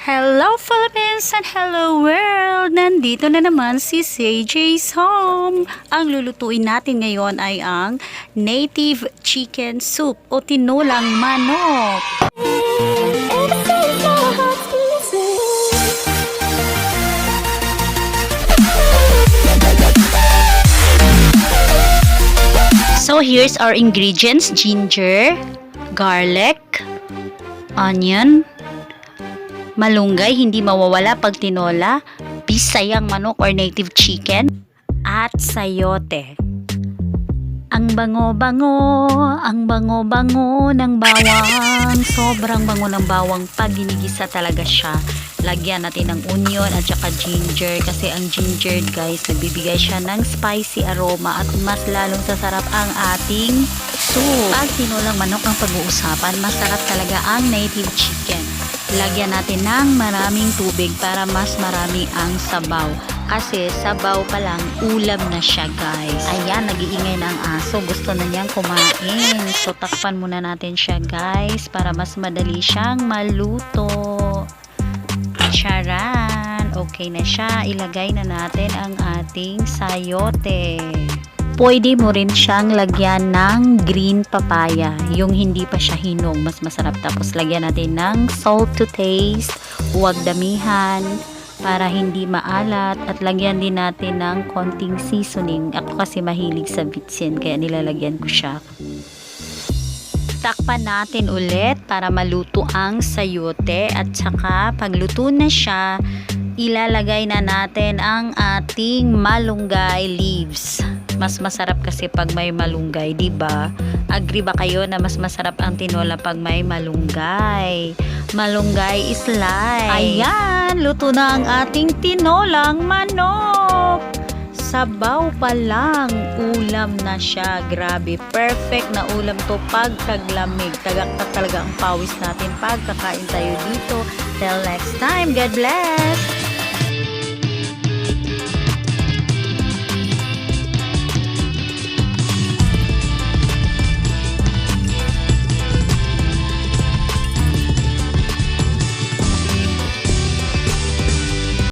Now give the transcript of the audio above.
Hello Philippines and hello world! Nandito na naman si CJAY'S Home. Ang lulutuin natin ngayon ay ang native chicken soup o tinulang manok. So here's our ingredients: ginger, garlic, onion, malunggay, hindi mawawala pag tinola, bisayang manok or native chicken, at sayote. Ang bango-bango ng bawang. Sobrang bango ng bawang pag ginigisa talaga siya. Lagyan natin ng onion at saka ginger kasi ang ginger, guys, nagbibigay siya ng spicy aroma at mas lalong sasarap ang ating soup. Pag tinolang manok ang pag-uusapan, masarap talaga ang native chicken. Lagyan natin ng maraming tubig para mas marami ang sabaw. Kasi sabaw pa lang, ulam na siya, guys. Ayan, nag-iingay na ang aso. Gusto na niyang kumain. So, takpan muna natin siya, guys, para mas madali siyang maluto. Charan! Okay na siya. Ilagay na natin ang ating sayote. Pwede mo rin siyang lagyan ng green papaya, yung hindi pa siya hinog, mas masarap. Tapos lagyan natin ng salt to taste, huwag damihan para hindi maalat, at lagyan din natin ng konting seasoning. Ako kasi mahilig sa bitsin kaya nilalagyan ko siya. Takpan natin ulit para maluto ang sayote, at saka pagluto na siya, ilalagay na natin ang ating malunggay leaves. Mas masarap kasi pag may malunggay, di ba? Agree ba kayo na mas masarap ang tinola pag may malunggay? Malunggay is life. Ayan, luto na ang ating tinolang manok. Sabaw pa lang, ulam na siya. Grabe, perfect na ulam to pag taglamig. Tagaktak talaga ang pawis natin pag kakain tayo dito. Till next time, God bless!